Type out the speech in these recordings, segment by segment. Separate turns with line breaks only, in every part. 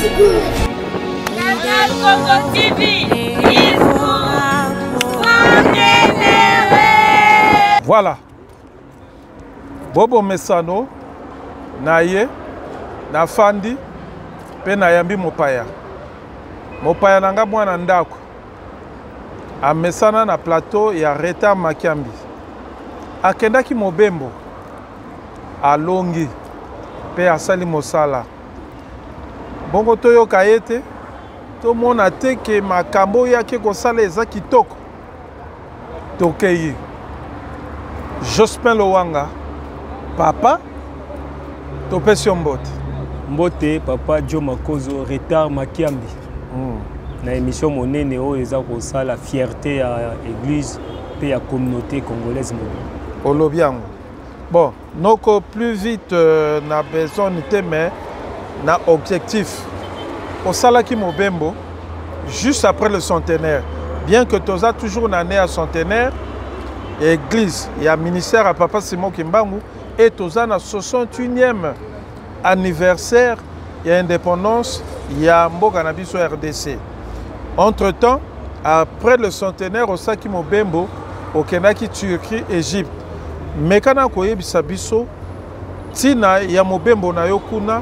Canal Congo TV,
voilà. Bobo Mesano, Naye, Nafandi, pe Nayambi Mopaya. Mopaya nanga mwana ndako. Amesana na plateau ya Reta Makiambi. Akendaki Mobembo. Alongi. Pe asali mosala. Bongo toyo kayete. To mona teke makambo yake kosala eza kitoko. Tokeyi. Jospin Lowanga. Papa. Topesi mbote.
Mbote papa Joe Makozo Reta Makiambi. Na émission monene o eza ko sala fierté à église et à communauté congolaise.
Olobiango. Bon, noko plus vite na besoin mais na objectif. Au Salaki Mobembo, juste après le centenaire, bien que Toza toujours une année à centenaire, église, il y a ministère à Papa Simon Kimbangu, et Toza na 61e anniversaire, il y a indépendance, il y a Mboganabiso RDC. Entre-temps, après le centenaire, au Saki Mobembo, au Kenaki, Turquie, Égypte. Mais quand on a biso, tina ya Mobembo na yokuna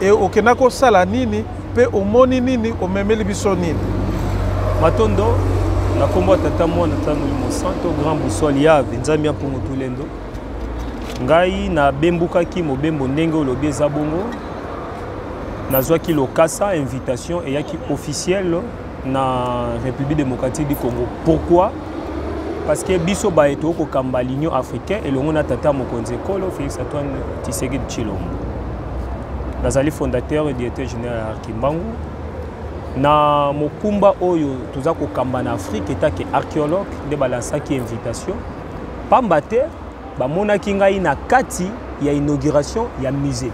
et au Kenako salanini pe omoni nini o memeli biso nini.
Matondo na kombo tata mwana tanu mosanto grand busol ya Nzambi pour motulendo. Ngai na bembukaki Mobembo ndenge olobi eza bongo. Nazwaki lokasa invitation et yaki officiel na République démocratique du Congo. Pourquoi? Parce que biso ba eto ko kamba l'Union africaine et l'on a tata mokonzi kolo Félix Antoine Tshisekedi Tshilombo. Nazali fondateur et directeur général à Kimbangu. Na mokumba oyo toza ko kamba na Afrique etake archéologue de balansaki invitation. Pambate ba monaki ngai na kati ya inauguration ya musée.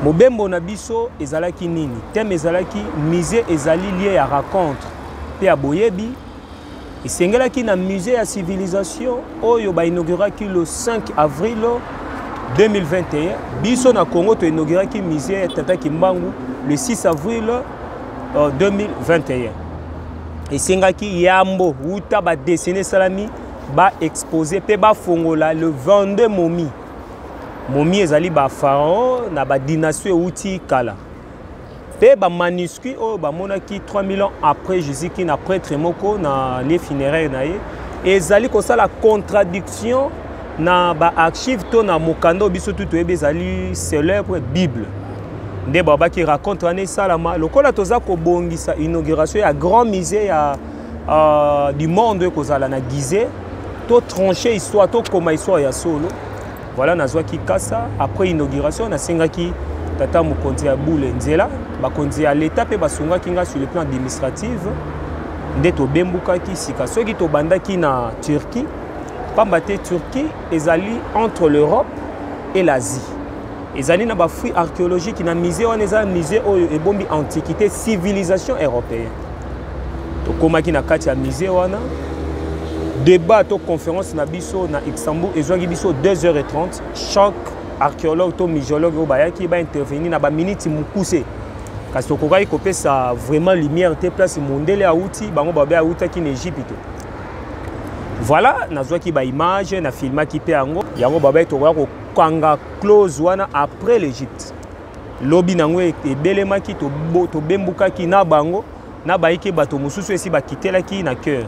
Mobembo na biso ezalaki nini? Thème ezalaki musée ezali lié à raconte pe à boyebi. Esengelaki na musée ya civilisation oyo ba inauguraki le 5 avril 2021. Biso na Congo to inauguraki musée ya Tata Kimbangu le 6 avril 2021. Esengaki yambo uta ba dessiner salami ba exposé pe ba fongola le 22 momies. Momi ezali ba pharaon na ba dynastie outi kala. Pe ba manuscrit o ba monaki 3000 ans après Jésus qui na prêtre moko na les funérailles na ye. Ezali ko sala contradiction na ba archive to na mokando biso tout ezali célèbre Bible. Nde baba qui raconte ane salama lokola toza ko bongisa inauguration ya grand musée ya du monde ko zala na Gizeh to trancher histoire to koma histoire ya solo. Voilà, nazwaki kasa après inauguration na sengaki tata mokonzi ya boule nzela bakonzi ya l'état pe basungaki nga sur le plan administratif nde to bembukaki sika soki to bandaki na Turquie pambate Turquie ezali entre l'Europe et l'Asie. Ezali na ba fruits archéologiques na musée wana eza musée oyo ebombi antiquité civilisation européenne. To komaki na kati ya musée wana débat to conférence na biso na Luxembourg ezwaki biso 2h30 chaque archéologue to mythologue obayaki ba intervenir na ba minutes mukuse kasi okokaki kopesa vraiment lumière te place mondele auti bango babe autaki na Égypte. Voilà nazwaki ba image na filmaki pe yango babe to ko kanga close wana après l'Égypte. Lobi nango ebelemaki to bembukaki na bango na baiki bato mususu esi bakitelaki na cœur.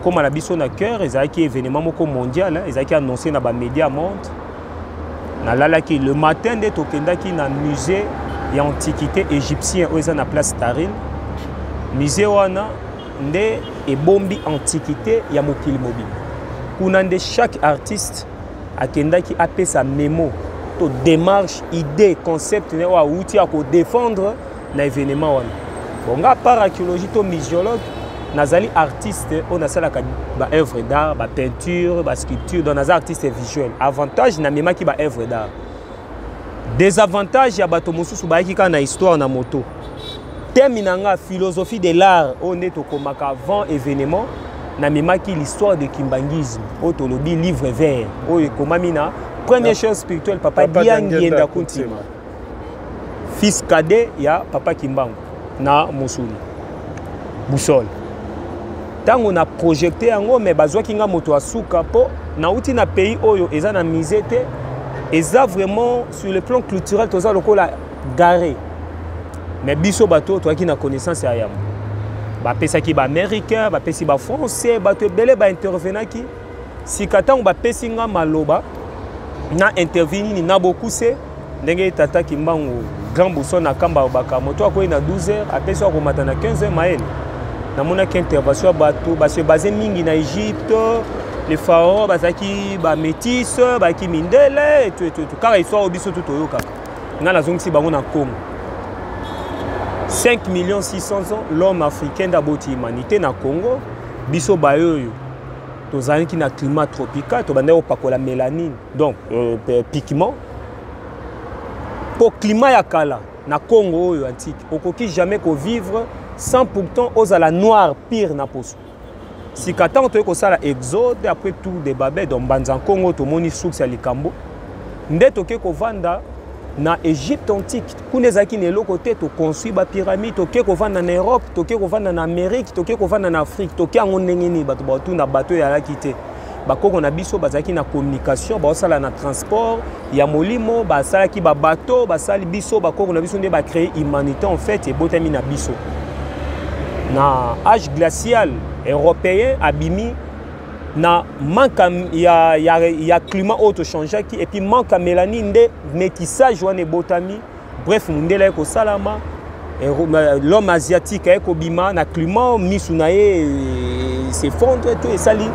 Comme à la biso na cœur, ils ont un événement mondial, ils ont annoncé dans les médias monde. Le matin, ils ont un musée d'antiquité égyptien, où ils ont la place Taril. Le musée wana est bombi antiquité, il y a mokili mobile. Pour chaque artiste, il a sa mémo, démarche, idée, concept, outil à défendre l'événement. Bon, à part archéologie, mythologue, nazali artiste on a ça la œuvre d'art ba peinture ba sculpture dans nazali artiste visuel avantage na mema ki ba œuvre d'art désavantage ya bato mususu ba ki kana histoire na moto terminanga philosophie de l'art on est au komaka avant événement na mema ki l'histoire de kimbangisme otolobi livre vert o komamina première chose spirituelle papa diangenda kuntima fils cadet ya papa Kimbangu na Mosuni Boussole. Tant on a projeté yango mais bazwa kinga moto asuka po na uti na pays oyo eza na misé te eza vraiment sur le plan culturel toza lokola garé. Mais biso bato toi qui na connaissance ya yambo. Ba pesa ki ba américain, ba pesi ba français, bato belé ba intervenaki. Si katang ba pesinga maloba na intervenir ni na beaucoup c'est ndenge tata Kimbangu grand Boussole na kamba baka moto akoyi na 12h apesi ko mata na 15h maele. Na mona ki intervention bato ba se basé mingi na Égypte, les pharaons bazaki ba métis, ba ki mindele et tout car histoire obiso tout oyoka. Na la zone si bango na Congo. 5 600 000 ans l'homme africain d'aboti humanité na Congo biso bayoyo tozali ki na climat tropical to bande opakola mélanine donc pigment pour climat ya kala na Congo oyo antique okoki jamais ko vivre sans pourtant ozala noir pire na poso si katan to ko sala exode après tout des babé donc banza Congo to moni souk ya likambo nde toke ko vanda na Égypte antique kuna ezaki na eloko te to construit ba pyramide toke ko vanda na Europe toke ko vanda na Amérique toke ko vanda na Afrique toke yango ndenge ni bato batu na bato ya laki te bakoko na biso bazaki na communication basala na transport ya molimo basalaki ba bateau basali biso bakoko na biso nde ba créer humanité en fait et botami na biso na âge glacial européen abimi na manque ya climat auto changé et puis manque mélanine de métissage wane botami bref mundela eko salama l'homme asiatique eko bima na climat misunaye s'effondre tout et sali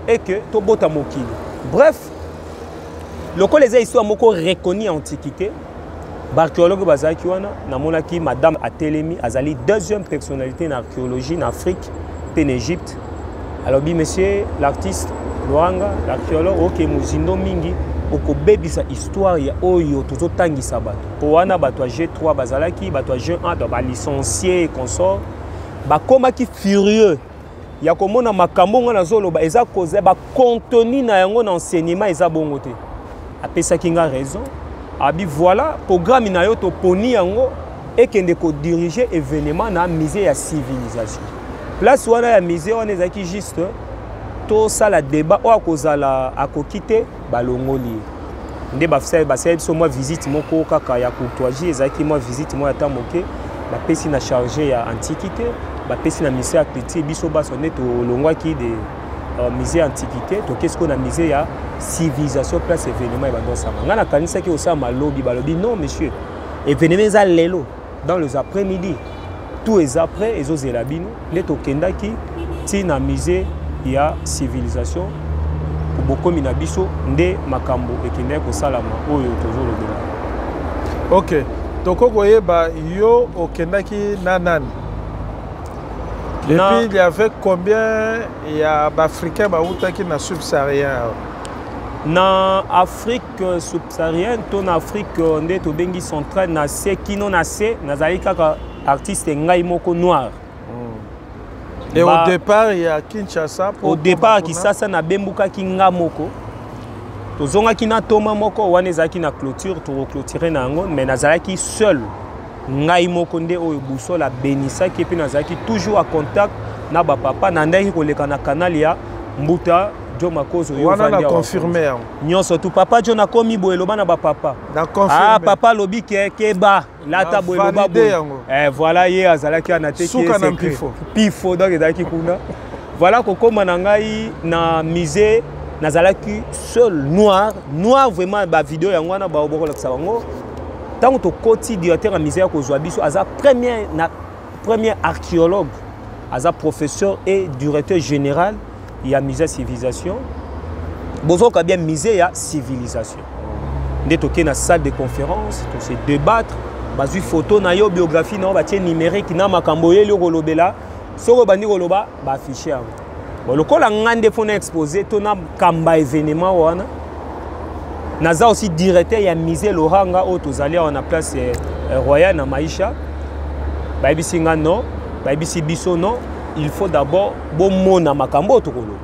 et que to bota mokili bref loko les histoire moko reconnu en antiquité archéologue bazaki wana na monaki madame Atelemi azali deuxième personnalité en archéologie en Afrique et en Égypte. Alors, monsieur l'artiste, Loanga, l'archéologue, ok, Muzindo Mingi, oko bebisa histoire ya oyo tozo tangisa bato. Po wana bato G3 bazalaki, bato G1 do ba licencié et consort. Ba komaki furieux. Ya komona makambo ngana zoloba eza cause ba contenu na yango na enseignement eza bongo te. Apesa kinga raison. Abi voilà, programme na yo to poni yango et kende ko diriger événement na musée ya civilisation. Place wana ya musée on ezaki juste to sala débat o akozala akokite balongoli nde bafisa basali so moi visite moko kaka ya courtoisie ezaki moi visite moi ata moke bapesi na chargé ya antiquité bapesi na musée ya petit biso baso nde to longwaki de musée antiquité to qu'est-ce qu'on a musée ya civilisation place événement ebandosama nga na kanisa ki osala malobi balobi non monsieur événement za lelo dans les après-midi tout est après et aux élabino les tokendaki tina musée ya civilisation pour beaucoup minabiso nde makambo ekende ko salama oyo tozolo bila.
OK toko koyeba yo okendaki nanani et puis il y avait combien il y a d'Africains bautaki na subsaharien
na Afrique subsaharienne ton Afrique nde to bengi centrale na se kino na se nazali kaka artiste ngai moko noir.
Et au départ il y a Kinshasa
au départ Kinshasa na bembuka kinga moko tozonga kina toma moko wana ezaki na clôture to clôturer na ngo mais nazalaki seul ngai moko nde oyo Boussole benisa ki puis nazalaki toujours à contact na ba papa na ndaki koleka na canal ya Mbuta Jo Makozo yo
wana na confirmer
nyonso tout papa Jo na komi boeloba na ba papa
na confirmer
ah papa lobi ke ba lata boeloba bo voilà ye azalaki ana te
suka na
pifo donc ezalaki kuna voilà kokoma na ngai na musée nazalaki seul noir vraiment ba vidéo yango wana ba oboko la bango tant to koti directeur ya musée ya kozwa biso aza premier archéologue aza professeur et directeur général ya musée civilisation bozoka bien musée ya civilisation nde toke na salle de conférence to se débattre bazui photo na yo biographie na batie numérique na makambo yeli kolobela soko bandi koloba ba afficher yango bon lokola ngande fona exposer to na kamba événement wana naza aussi directeur ya musée Loranga o tozali on a place royale na Maisha baibisi nga non baibisi biso non il faut d'abord bon mona makambo tokolo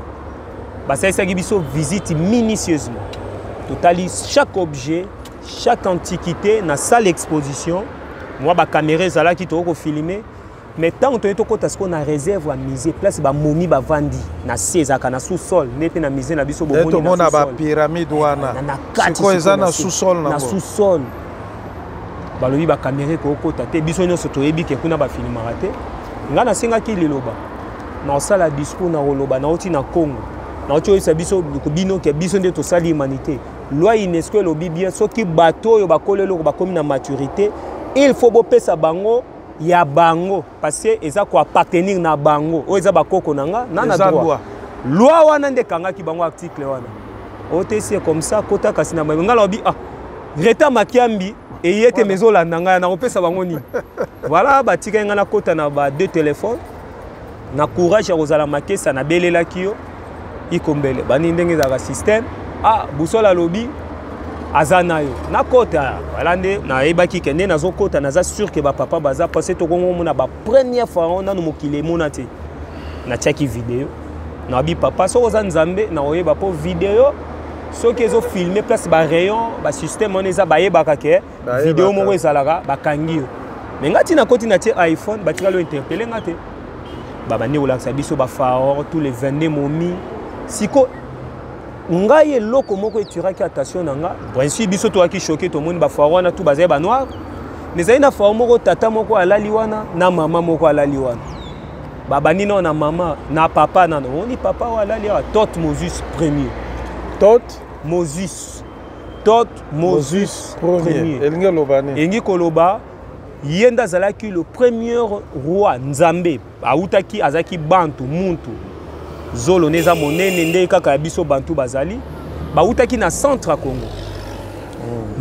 basaisaki biso visite minutieusement totali chaque objet chaque antiquité na salle exposition moi ba caméra zala qui to ko filmer mais tant que tu as qu'on a réserve à musée place ba momie ba vandi na sezaka na sous-sol nepe na musée na biso
boboni na sous-sol ba pyramide wana
na kati ko
eza na sous-sol
na sous-sol ba lobi ba caméra ko kota te biso nyonso to yebi ke kuna ba filmer te nga na senga ki liloba na sala discours na roloba na oti na Congo na oti oyisa biso bino ke biso nde to sali humanité loi UNESCO lobi bien soki bato yo ba kolelo ko ba komi na maturité il faut bopesa bango ya bango parce que eza ko appartenir na bango o eza bakoko nanga na droit loi wana nde kanga ki bango article wana OTC comme ça kota kasi na nga lobi ah reta makiambi et yete mezo la nanga na opesa bango ni voilà batika nga na kota na ba deux téléphones na courage ya kozala makesa na belela kiyo ikombele bani ndenge za système ah busola lobi azana yo na kota voilà nde na ebaki kende nazo kota naza sûr que ba papa baza passer to kongo mona ba première fois on a no mokile mona te na chaki vidéo na bi papa so oza nzambe na oyeba po vidéo so que zo filmer place ba rayon ba système on eza ba yebaka ke vidéo moko ezalaka ba kangi yo mais ngati na koti na tie iPhone ba tika lo interpeller ngate ba bani olakisa biso ba pharaon tous les 22 momies siko ngai eloko moko etiraki attention nanga brensi biso to aki choqué to moni ba pharaon na tout bazay ba noir mais zaina pharaon moko tata moko alali wana na mama moko alali wana baba nino na mama na papa na oni papa alali wa Thotmoses premier Thotmoses premier
elingi lobani
engi koloba yenda zalaki le premier roi nzambe autaki azaki bantu muntu zolo neza monene nde kaka biso bantu bazali bautaki na centre Congo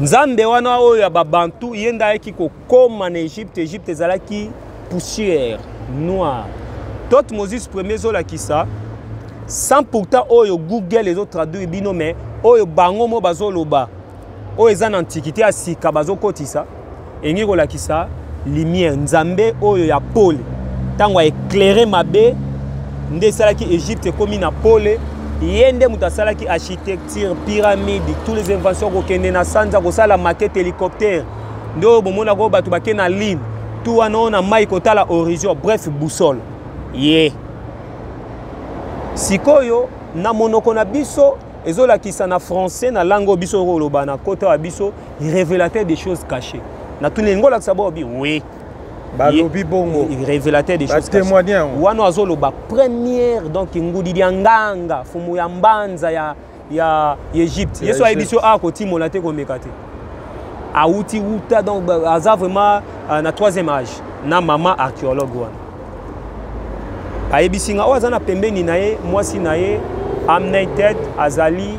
nzambe wana oyo ya babantu yenda yaki kokoma na Egypte ezalaki poussière noire Thotmoses premier zola kisa sans pourtant oyo Google les autres traduire bino mais oyo bango mo bazoloba oyo eza na antiquité ya sika bazokotisa engi kolakisa lumière nzambe oyo ya pole tango éclairer mabe nde salaki Égypte komi na pole yende muta salaki architecture pyramide tous les inventions ko kende na sanza ko sala maquette hélicoptère ndo bomona ko batu bakena na ligne tout wana na mai kotala horizon bref boussole sikoyo na monoko na biso ezolakisa na français na langue biso koloba na kota wa biso révélateur des choses cachées na tous les ngola sabo bi oui
balobi bongo
révélateur des choses
témoignant
wana azoloba première donc ngudi dianganga fumu ya mbanza ya Égypte yeso ayibiso a ko timola te ko mekate auti uta donc aza vraiment na troisième âge na mama archéologue wana ayibisinga oza na pembeni naye mwasi naye Amnetet azali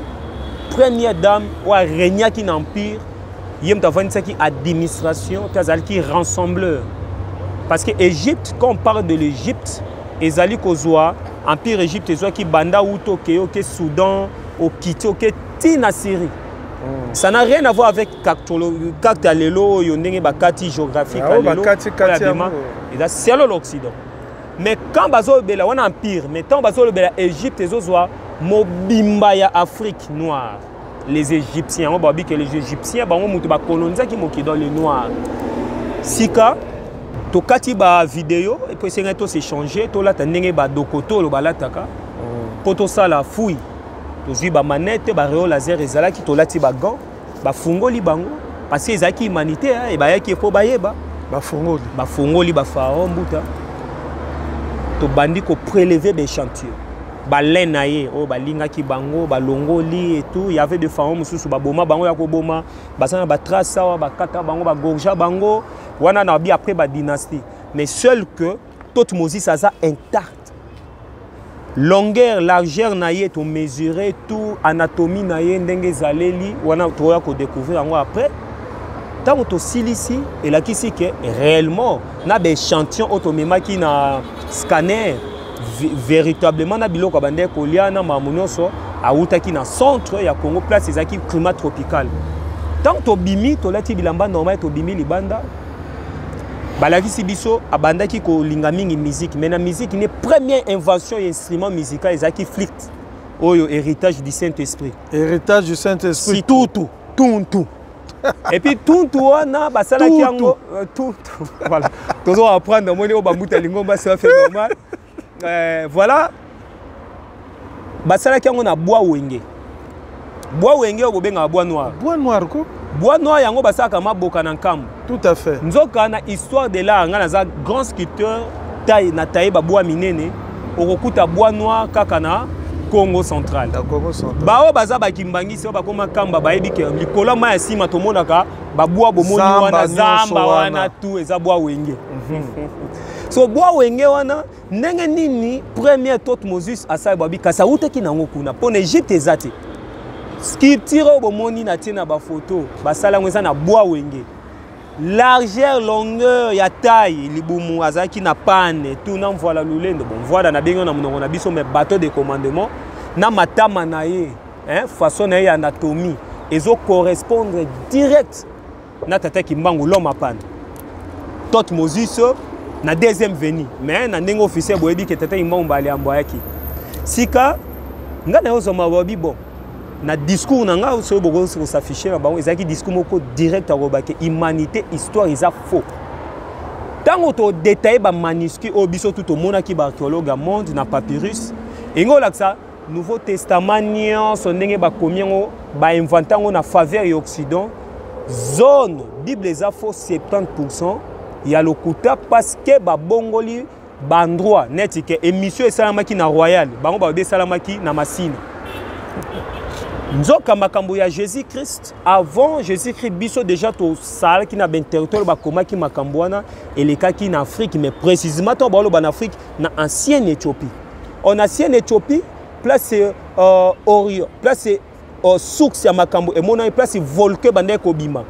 première dame ou regnaki na empire yem tavanisaki administration tazalaki rassembleur parce que Égypte quand on parle de l'Égypte ezali kozwa empire Égypte ezwa ki banda uto ke Soudan au Kito ke tina Syrie ça n'a rien à voir avec carte lelo yo ndenge bakati géographique lelo et c'est l'Occident mais quand bazo bela wana empire mais tant bazo bela Égypte ezozwa mobimba ya Afrique noire les Égyptiens on va dire que les Égyptiens ba mutu ba coloniser ki moki dans le noir sika to kati ba vidéo et puis c'est to s'échanger to la ndenge ba dokoto lo balataka poto sala fouille to zi ba manette ba réo laser ezala ki to lati ba gant ba fungoli bango parce que ezaki humanité et ba yaki po bayeba
ba
fungoli ba pharaon mbuta to bandi ko prélever des chantiers balena ye o balinga ki bango balongoli et tout il y avait des pharaons mususu ba boma bango ya ko boma basana ba trace wa ba kata bango ba gorja bango wana na bi après ba dynastie mais seul que Thotmoses aza intact longueur largeur na ye to mesurer tout anatomie na ye ndenge zaleli wana to ya ko découvrir ngo après tant to silisi et la kisi que réellement na be échantillon automemaki na scanner véritablement na biloko bande kolia na mamunyoso autaki na centre ya Congo place ezaki climat tropical tant to bimi to lati bilamba normal to bimi libanda balakisi biso abandaki ko linga mingi musique mais na musique ne première invention et instrument musical ezaki flûte oyo héritage du Saint-Esprit
si tout
Et puis tout wana basala kiango tout voilà. Toujours apprendre moni o bamuta lingomba ça fait normal. Voilà. Basala kiango na bois wenge. Bois wenge o benga bois noir.
Bois noir ko?
Bois noir yango basaka maboka na nkambo.
Tout à fait.
Nzoka na histoire de l'art nga na grand sculpteur taille na taille ba bois minene okokuta bois noir kaka na Congo central.
Congo central.
Bao baza bakimbangisi o bakoma kamba bayebi ke likolo ma sima tomonaka ba bois bomoni wana zamba wana tout eza bois wenge. So bois wenge wana ndenge nini premier Thotmoses asai babi kasa utaki nango kuna pona Egypte ezati. Sculpture bomoni na tina ba photo basala ngweza na bois wenge. Largeur, longueur, ya taille, libumu azaki na panne, tout nan voilà lulendo. Bon, voilà na bengo na monoko na biso mais bateau de commandement na matama na ye, hein, façon na ye anatomie, ezo correspondre direct na tata kimbangu l'homme à panne. Thotmoses na deuxième venu, mais na ndenge officiel boyebi ke tata kimbangu bali amboyaki. Sika ngana yo zoma bobi bon. Na discours nanga so boko s'afficher na bango ezaki discours moko direct arobake humanité histoire eza faux. Tango to détailler ba manuscrit o biso tout mona ki ba archéologue monde na papyrus engo laksa Nouveau Testament son ndenge ba komiango ba inventango na faveur ya Occident zone Bible eza faux 70% ya lokuta parce que ba bongoli ba endroit neti ke émission esalamaki na royal bango ba desalamaki na masina. Nzoka makambo ya Jésus-Christ avant Jésus-Christ biso déjà to sala qui na ben territoire ba komaki makambo wana elekaki na Afrique mais précisément to ba lo ba na Afrique na ancienne Éthiopie. En ancienne Éthiopie place Orient, place source ya makambo et mona place volcan bande ko bima.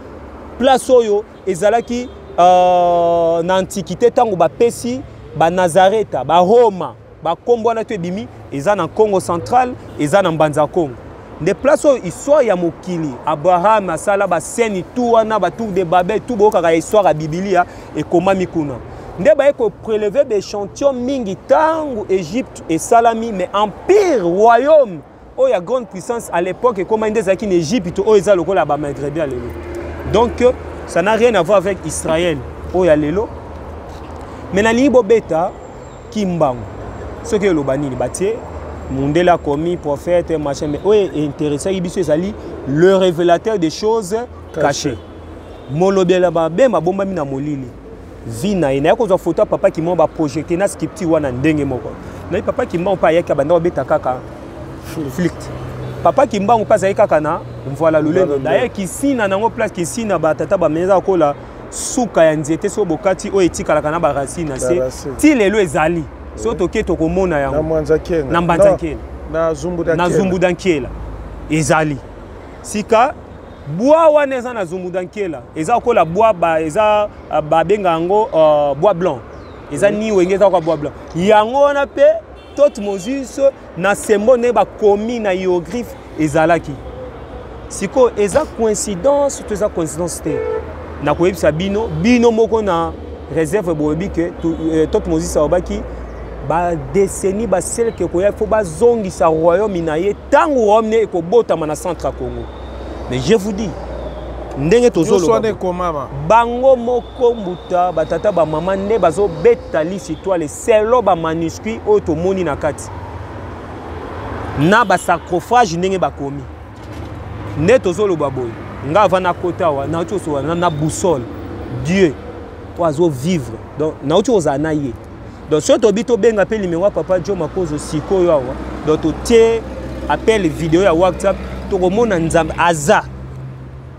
Place oyo ezalaki na antiquité tango ba pesi ba Nazareth, ba Roma, ba kombo na to bimi eza na Congo central, eza na Mbanza Congo. Des places où histoire ya mokili Abraham asala ba seni tout wana ba tour de Babel tout boka ka histoire ya Biblia et comment mikuna nde ba ko prélever des échantillons mingi tango Égypte et salami mais empire royaume oh ya grande puissance à l'époque et comment ndeza ki en Égypte oh eza lokola ba Maghrébien lelo. Donc ça n'a rien à voir avec Israël oh ya lelo mais na libo beta kimbango ce que le banini batie Mundela commis prophète machin mais oui intéressant ibiso ezali le révélateur des choses cachées. Molobela ba be mabomba mina molili. Vina ina yako za photo papa qui m'a projeté na scripti wana ndenge moko. Na papa qui m'a pa yaka banda obeta kaka flict. Papa qui m'a pas za kaka na voilà lulendo. D'ailleurs qui sina nango place qui sina ba tata ba meza kola suka ya nzete so bokati o etika la kana ba racine c'est ti lelo ezali. Soto ke to komona yango
na Mwanzakela
na Mbanzakela
na Zumbudankela
na Zumbudankela ezali sika bois wana eza na Zumbudankela eza kola bois ba eza ba benga yango bois blanc eza ni wenge eza kwa bois blanc yango wana pe Thotmoses na symbole ne ba komi na hiéroglyphe ezalaki siko eza coïncidence to eza coïncidence te na koyebisa bino moko na réserve boyebi ke Thotmoses abaki ba décennie ba sel ke koya faut ba zongi sa royaume inaye tango royaume ne ko botama na centre Congo. Mais je vous dis ndenge tozolo bango moko mbuta batata ba mama ne bazo betali citoile selo ba manuscrit o to moni na kati na ba sarcophage ndenge ba komi ne tozolo baboy nga vana kota wa na tsoso na boussole Dieu oazo vivre donc na tsozo anaye. Donc, si tu as benga appel numéro papa Joe Makozo siko yo awa. Donc, tu appel vidéo ya WhatsApp, tu remona nzambe aza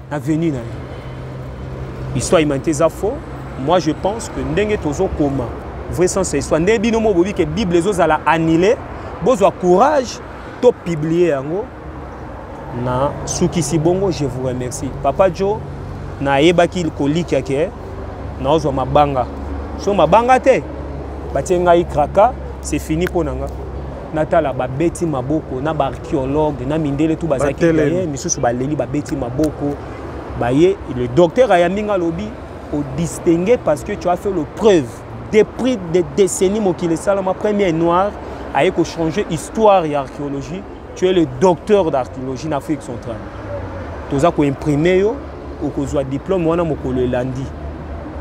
na venu na. Histoire humanité za faux. Moi je pense que ndenge tozo koma. Vrai sens c'est histoire. Ndé bino mo bobi que Bible ezo zala annulé, bozwa courage to publier yango. Na suki si bongo je vous remercie. Papa Joe na yebaki koliki yake na ozo mabanga. So mabanga te. Batenga ikraka c'est fini pour nanga natala ba beti maboko na ba archéologue na mindele tout bazaki ye misusu ba leli ba beti maboko baye le docteur Ayaminga lobi au distinguer parce que tu as fait le preuve depuis des décennies mokile salama premier noir a ko changer histoire et archéologie tu es le docteur d'archéologie en Afrique centrale toza ko imprimer yo okozwa diplôme wana mokolo elandi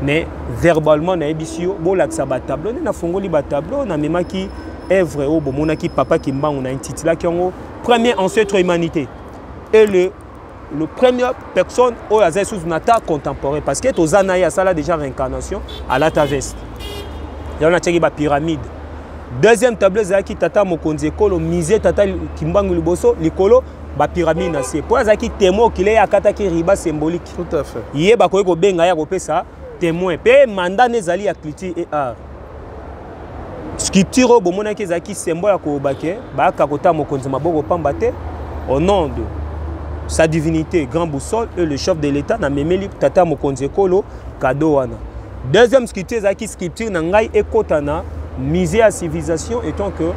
mais verbalement na yebisi yo bolakisa batableau nde nafongoli batableau namemaki œuvre oyo bomonaki papa Kimbangu na intitulaki yango premier ancêtre humanité et le première personne oyo azali sous nata contemporain parce que toza na ye asala déjà réincarnation alata veste yango natiaki bapyramide. Deuxième tableau ezalaki tata mokonzi ekolo musée tata Kimbangu liboso likolo bapyramide na se po azalaki témoin okile akataki riba symbolique.
Tout à fait.
Ye bakoki kobenga ya kopesa témoin pe mandat nezali ya culture et art. Sculpture oyo bomonaki ezalaki symbole ya koyobake bayaka kota mokonzi maboko pamba te au nom de sa divinité grand boussole et le chef de l'état na memeli tata mokonzi ekolo cadeau wana. Deuxième sculpture ezalaki sculpture na ngai ekotana musée à civilisation étant que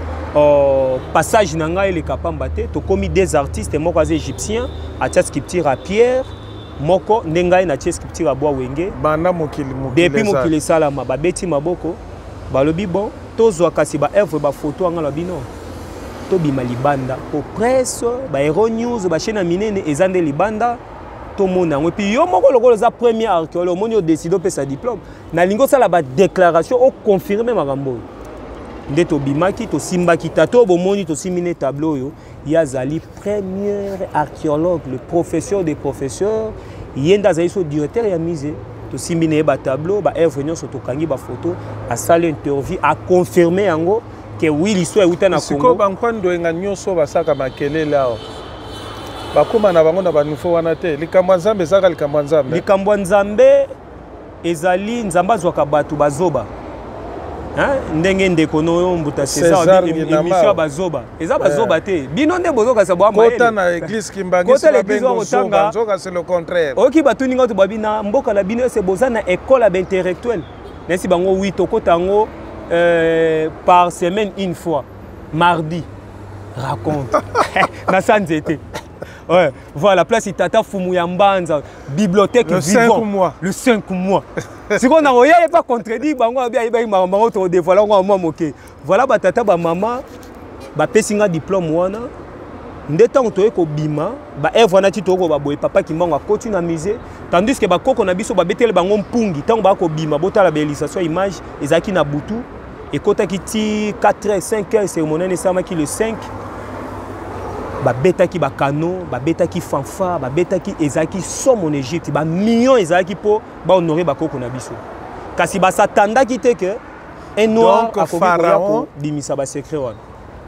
passage na ngai eleka pamba te tokomi des artistes moko aza égyptien atia sculpture à pierre moko nde ngai natie sculpture à bois wenge
banda mokili
depuis mokili esalama babeti maboko balobi bon tozwa kasi baœuvre bafoto anga lobi non tobima libanda po presse bahéros news bachaîne ya minene eza nde libanda tomona yango epuis yo moko lokola oza premier archéologue omoni odeside opesa diplôme nalingi osala badéclaration oconfirme makambo oyo nde tobimaki tosimbaki tata oyo bomoni tosimbi ne tableau oyo ye azali premier archéologue le professeur des professeurs ye nde azali so directeur ya musée tosimbi na ye batableau baœuvre nyonso tokangi bafoto asali interview aconfirme yango ke wi liso euta na
Congo bankwando enga nyonso basaka makelele awa bakoma na bango na banufo wana te likambo ya nzambe ezaka likambo ya nzambe
likambo ya nzambe ezali nzambe azwaka bato bazoba ndenge ndeko noyo mbuta César émission ya bazoba eza bazoba te bino nde bozokasa bwa mayele
kota na église Kimbangisi babengo zoba nzoka c'est le contraire
oki batuninga to babina mboka la bino c'est boza na école intellectuelle nesi bango 8 okota yango par semaine une fois mardi raconte na sanzete. Ouais, voilà, place Tata Fumuya Mbanza, bibliothèque vivant. Le 5 mois. Si on a pas contredit, voilà, tata, maman, pesinga diplôme wana. Ndeta to ko bima, œuvre na titoko papa Kimbangu continue à miser, tandis que koko na biso betele bango mpungi, tant ba ko bima botala bélisation image ezaki na butu et kota kiti 4h 5h cérémonie ne samaki le 5. Babetaki bakano, babetaki fanfare, babetaki ezaki somme en Égypte, ba millions ezaki po ba honorer bakoko na biso. Kasi ba satandaki te que un noir a pharaon bimisa ba secret wana.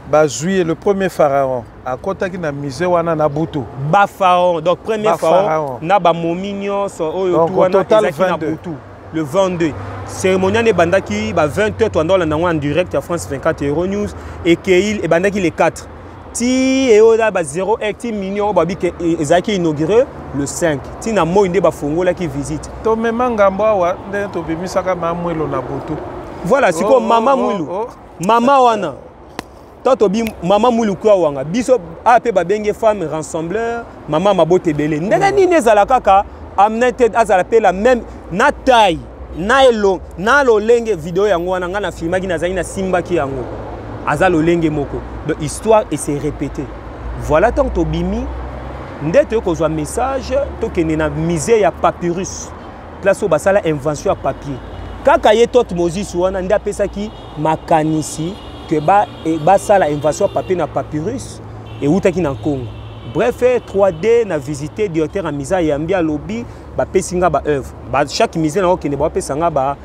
Ba juillet le premier pharaon a kotaki na musée wana na butu.
Ba pharaon, donc premier pharaon na ba momignon so oyo tout wana ezaki na butu. Le 22. Cérémonie ne bandaki ba 20h to ndola na en direct à France 24 Euro News et qu'il e bandaki les 4. Si et au ba 0,1 million babi que ezaki inauguré le 5. Ti na mo inde ba fongola qui visite.
To mema ngambo wa nde to bimisaka mamwelo na butu.
Voilà, c'est comme mama mwilu. Mama wana. Toto bi mama mwilu kwa wanga. Biso ape ba benge femme rassembleur, mama mabote belé. Ndenge nini ezala kaka amnete azala pe la même na taille, na elo, na lo lenge vidéo yango wana nga na filmaki na zali na simba ki yango. Azalo lenge moko. Donc histoire et c'est répété. Voilà tant que bimi ndete ko zo message to kene na musée ya papyrus. Place au basala invention à papier. Kaka ye tot Moses wana nda pesa ki makanisi que ba sala invention à papier na papyrus et utaki na Congo. Bref, 3D na visiter directeur en misa yambia lobby ba pesinga ba œuvre. Ba chaque musée na okene ba pesanga ba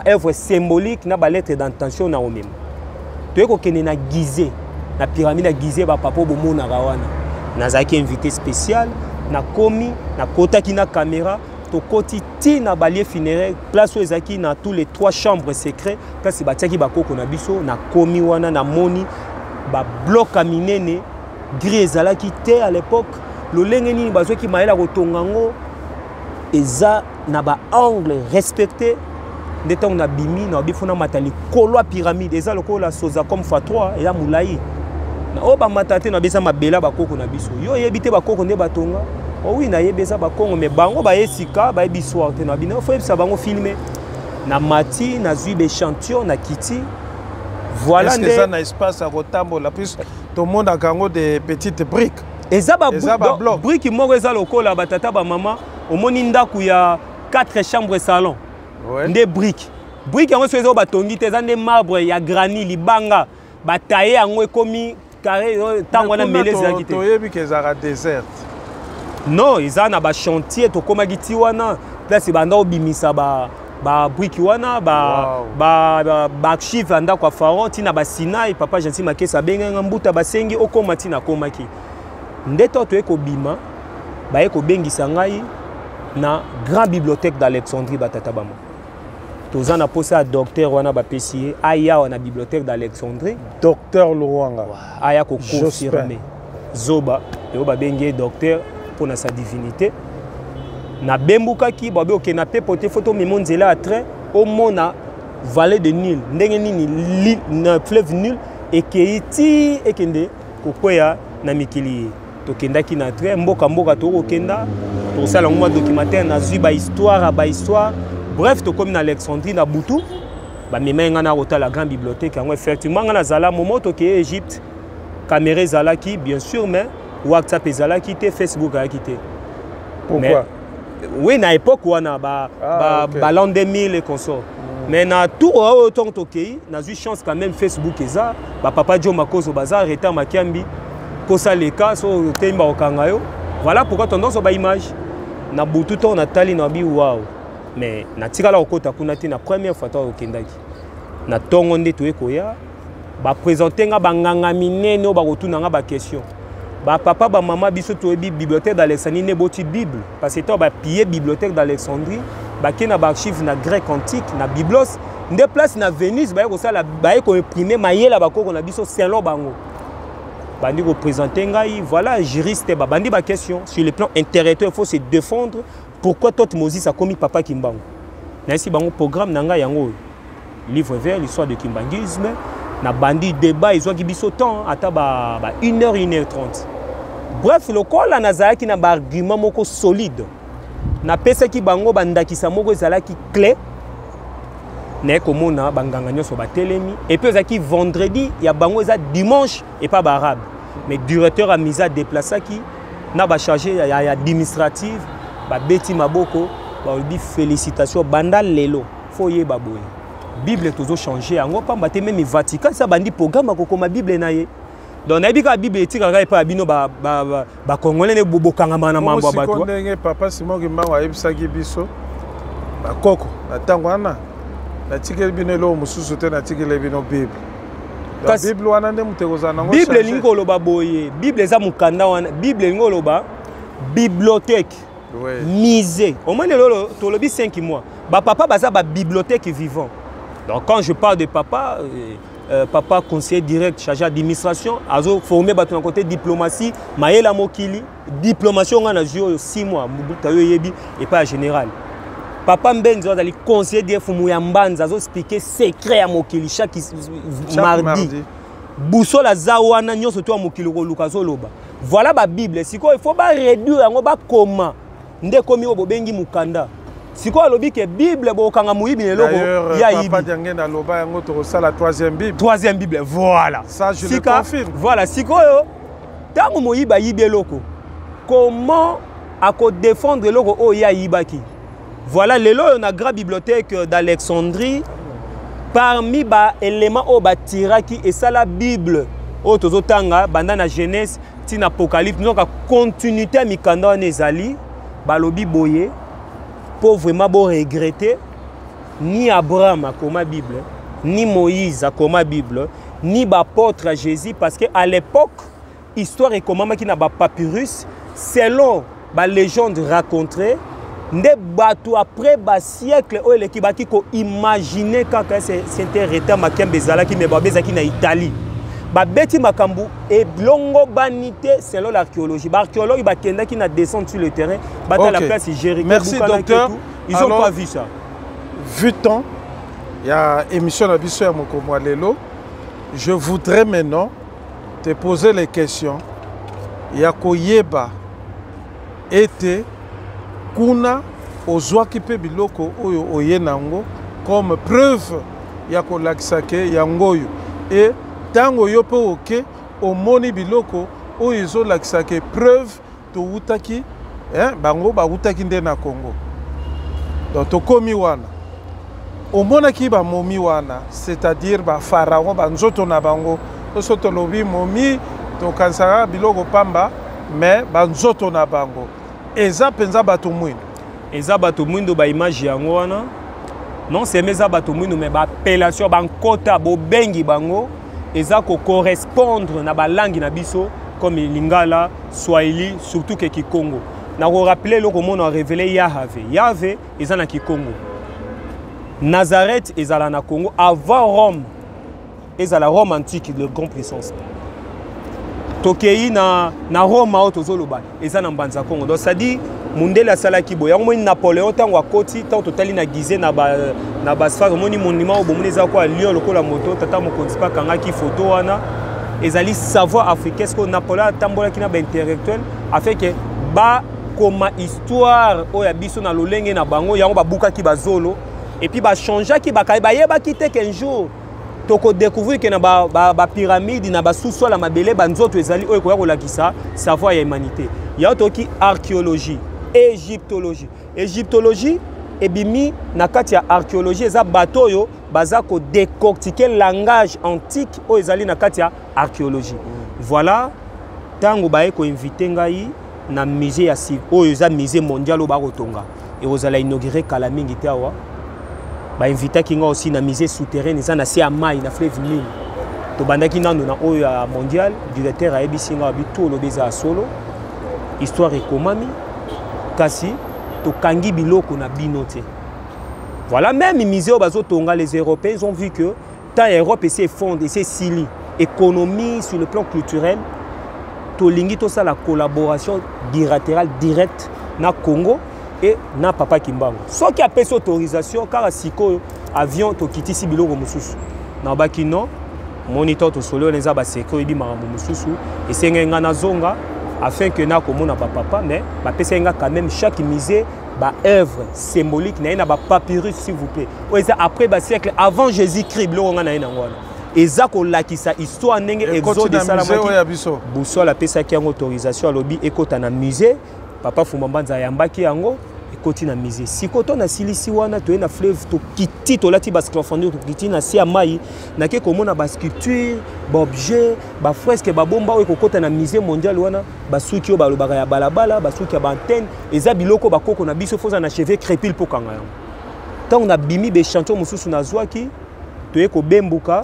œuvre symbolique na ba lettre d'intention na omem. Tu es na Gizeh, na pyramide à Gizeh, ba papa bomona rawana. Nazaki invité spécial, na komi, na kota ki na caméra, to koti ti na balier funéraire, place où ezaki na tous les 3 chambres secrets, kasi batiaki bakoko na biso, na komi wana na moni, ba bloc à minene, gris ezalaki te à l'époque, lo lenge nini bazwaki maela kotongango, eza na ba angle respecté. Ndeta on a bimi na bifuna matali kolwa pyramide eza lokola soza comme x3 et ya mulai na oba matate na besa mabela bakoko na biso yo yebite bakoko nde batonga o wi na yebesa bakongo me bango ba yesika ba yebiswa te na bino faut yebisa bango filmer na mati na zui échantillon na kiti voilà
est-ce que ça na espace à rotambola plus tout le monde a gango des petites briques
eza ba bloc brique moko eza lokola batata ba mama omoni ndako ya 4 chambres salon. Des briques. Briques yango sozo batongi te za marbre ya granit libanga batailler yango ekomi carré tango na melezi ya kité.
Toyebi ke za désert.
Non, ils na ba chantier to koma giti wana place banda obimisa ba briques wana ba archive anda kwa pharaon tina ba Sinai papa Gentil Makesa benga mbuta basengi okoma tina komaki. Ndeto to ekobima ba ekobengisa ngai na grande bibliothèque d'Alexandrie batata bamo. Tozan a posé à docteur wana ba pesier aya wana bibliothèque d'Alexandrie
docteur Luwanga
aya ko confirmer zoba yo ba bengi docteur pour sa divinité na bembukaki babe okena pe pote photo memonzela à train au mona vallée de Nil ndenge nini na fleuve Nil ekeiti ekende kokwea na mikili tokendaki na train mboka to okenda to sala ngwa documentaire na zui ba histoire bref to comme na Alexandrie na Butu ba memenga na rota la grande bibliothèque en effectivement na zala momoto ke Égypte caméra zalaki bien sûr mais WhatsApp ezalaki te Facebook a quitté.
Pourquoi?
Oui, na époque wana l'an 2000 et consort. Mais na tout autant toki, na eu chance quand même Facebook eza, papa Joe Makoso bazar eta makiambi kosa leka so temba okangayo. Voilà pourquoi tendance ba image na butu to na tali na bi wow. Mais na tikala okota kuna te na première fois to okendaki. Na tongo nde to ekoya ba présenter nga banganga minene ba rotuna nga ba question. Ba papa ba maman biso to bibliothèque d'Alexandrie ne boti Bible parce que to ba piller bibliothèque d'Alexandrie ba kena ba archive na grec antique na biblos nde place na Venise ba ko sala ba ko imprimer mayela ba ko na biso selon bango bandi ko présenter ngai voilà juriste ba bandi ba question sur le plan intellectuel il faut se défendre pourquoi toi Moses a commis papa Kimbangu na si bango programme na ngai yango livre vert l'histoire de kimbanguisme na bandi débat ils ont qui biso temps ata ba 1h 1h30. Bref le col na qui na ba argument moko solide na pesa ki bango bandakisa moko ezalaki clé na komona banganga nyoso ba telemi et puis ezaki vendredi ya bango eza dimanche et pas ba arabe mais directeur a misa déplacer qui na ba chargé ya administrative ba beti maboko ba obi félicitations banda lelo foye baboye Bible toujours changé en gros pas même Vatican ça bandi programme ko ma Bible na ye donc na bika Bible etika ka pa bino ba congolais ne bobokanga mana mambo ba to
papa Simon Kimbangu ayebisaki biso ba koko na tango wana na tikeli bino lo mususu te na tikeli bino Bible la Bible wana nde muteko nango
Bible lingolo ba boye Bible za mukanda wana Bible lingolo ba bibliothèque misée au moins le tolobi 5 mois ba papa baza ba bibliothèque vivant. Donc quand je parle de papa, papa conseiller direct, chargé d'administration, azo formé bato na côté diplomatie, maela mokili, diplomatie on a 6 mois, mubuta yebi et pas général. Papa Mbenzo ali conseiller direct fumu ya mbanza azo expliquer secret ya mokili chaque mardi. Busola zawana nyoso to mokili ko lukazo loba. Voilà ba Bible, siko il faut ba réduire yango ba koma nde komi obobengi mukanda. Si quoi le que Bible bokanga muibi ne logo ya ibi
papa Diangena loba yango to ça la troisième Bible
voilà
ça je le confirme
voilà si quoi tango moyiba yibe loko comment à ko défendre logo o ya ibaki voilà lelo on a grande bibliothèque d'Alexandrie parmi ba éléments au batiraki et ça la Bible o tozotanga banda na Genèse tina Apocalypse donc a continuité mikanda nezali balobi boye pour vraiment regretter ni Abraham à comme Bible, ni Moïse à comme Bible, ni l'apôtre à Jésus parce qu'à l'époque, histoire et comment qui n'a pas papyrus, selon la légende racontée, des bateaux après un siècle où les qui ko imaginer quand c'était réta makembe zala qui me babeza qui na Italie. Ba beti makambu et longo banité selon l'archéologie. L'archéologue ba kenda qui na descend sur le terrain, bata la place Jéricho.
Merci docteur.
Ils n'ont pas vu ça.
Vu tant, il y a émission à Bissou à Mokomo Lelo. Je voudrais maintenant te poser les questions. Il y a Koyeba été kuna ozwa kipe biloko oyo oyenango comme preuve ya kolakisake yangoyo et tango yopo oke omoni biloko oyo ezolakisake preuve to utaki bango bautaki nde na Congo. Donc tokomi wana. Omonaki ba momi wana, c'est-à-dire ba pharaon ba nzoto na bango. So to lobi momi to kansara biloko pamba mais ba nzoto na bango. Eza penza bato mwindo.
Eza bato mwindo ba image yango wana. Non c'est meza bato mwindo mais ba appellation ba nkota bo bengi bango. Eza ko correspondre na ba langue na biso comme lingala, swahili, surtout ke Kikongo. Na ko rappeler le comment on a révélé Yahvé. Yahvé eza na Kikongo. Nazareth ezala na Congo avant Rome. Ezala Rome antique de grande puissance. Tokei na Rome autozoloba ezana mbanza Congo. Donc ça dit mundela salaki boya mo Napoléon tango akoti tant totali na gize na ba sphère moni monument au bomoni za kwa Lyon lokola moto tata mokonzi pa kanga ki photo wana ezali savoir africain ce que Napoléon tambola ki na ba intellectuel afin que ba comme histoire oya biso na lolenge na bango yango ba buka ki bazolo et puis ba changer ki ba yeba kite qu'un jour toko découvrir que na ba pyramide na ba sous-sol la mabele ba nzoto ezali oyo ko lakisa savoir ya humanité ya toki archéologie égyptologie égyptologie ebimi na kati ya archéologie eza bato oyo baza ko décortiquer langage antique oyo ezali na kati ya archéologie voilà tango baye ko inviter ngai na musée ya oyo eza musée mondial oyo bakotonga et ozala inaugurer kala mingi te awa ba inviter kinga aussi na musée souterrain eza na se amai na fleuve Nil to bandaki nando na oyo ya mondial directeur a ebisinga bitu lobeza solo histoire ekomami kasi to kangi biloko na binote voilà même musée bazo tonga les Européens ils ont vu que tant Europe s'est fondée c'est sili économie sur le plan culturel to lingi to ça la collaboration bilatérale directe na Congo et na papa Kimbango. Soit qui a payé autorisation car siko avion to kitisi biloko mususu. Na baki non moniteur to solo les aba seko ebi marambo mususu et senga na zonga afin que na komona papa mais ba pesa nga quand même chaque musée ba œuvre symbolique na ba papyrus s'il vous plaît. Oza après ba siècle avant Jésus-Christ biloko nga na ngwana. Eza ko lakisa histoire ndenge exode de salamaki. Boussole a pesa ki autorisation à lobby ekota na musée papa Fumambanza yambaki yango ekoti na musée sikoto na silisi wana to na fleuve to kiti to lati ba scaphandre to kiti na sia mai na ke komona ba sculpture ba objet ba fresque ba bomba o ekota na musée mondial wana ba suki o ba lobaka ya balabala ba suki ya ba antenne eza biloko ba koko na biso foza na cheveux crépile po kanga yango tant on a bimi be chanteur mususu na zwaki to eko bembuka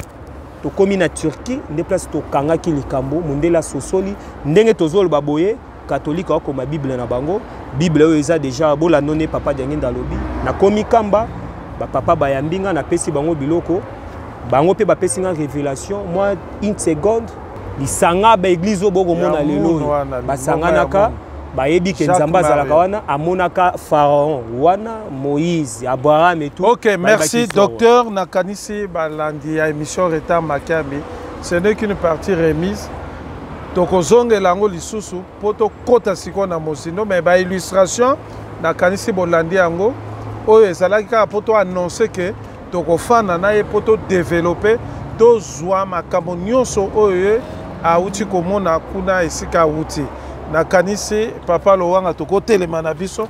to komi na Turquie nde place to kanga ki likambo mundela sosoli ndenge tozolo baboye catholique comme ma Bible na bango Bible oyo eza déjà bola noné papa Dianginda lobi na komi kamba ba papa bayambinga na pesi bango biloko bango pe ba pesi nga révélation moi une seconde lisanga ba église oboko mona lelo basanganaka bayebi ke nzamba zalaka wana amonaka pharaon wana Moïse Abraham et tout. OK, merci docteur nakanisi balandi ya émission Retard Makambi ce n'est qu'une partie remise. Tokozonge lango lisusu poto kota siko na mosindo mais ba illustration na kanisi bolandi yango oyo ezalaki ka poto annoncer que tokofana na ye poto développer to zwa makambo nyonso oyo auti komona kuna esika auti na kanisi papa Lowanga tokotelema na biso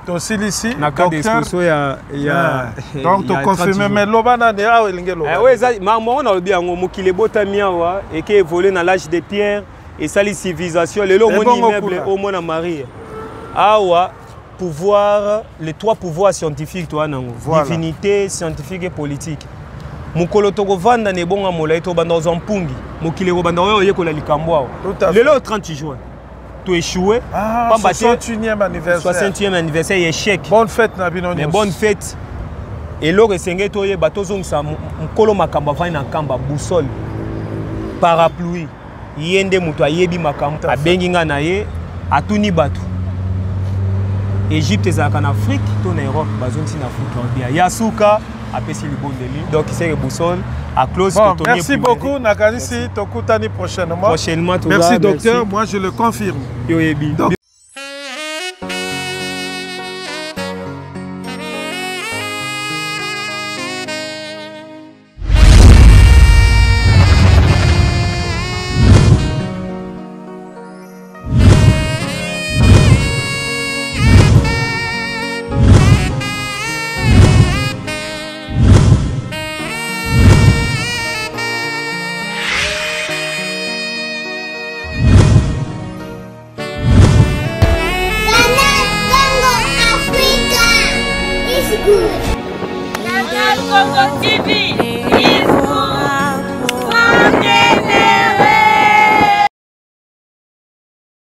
to silisi na ka discours ya
donc to confirmer mais lobana ne awe lingelo
ouais ça maman on a bien mokile botamia wa et qui évolue dans l'âge de pierre et ça les civilisations les moni immeuble au mona Marie awa pouvoir les trois pouvoirs scientifiques toi nango divinité scientifique et politique mukolo toko vanda ne bonga molai to banda zompungi mokile ko banda oyo yekola likambo le 30 juin tu échoué
pas 61e anniversaire
61e anniversaire échec
bonne fête na bino
mais bonne fête et lo resenge to ye bato zongisa mukolo makamba vana na kamba boussole parapluie yende mutu ayebi makambo abengi nga na ye atuni bato Égypte ezalaka na Afrique to na Europe bazonti na Afrique bien yasuka apesi libondeli donc c'est que boussole à close
bon, merci beaucoup nakanisi tokutani prochainement merci docteur moi je le confirme
yo yebi
Canal Congo TV.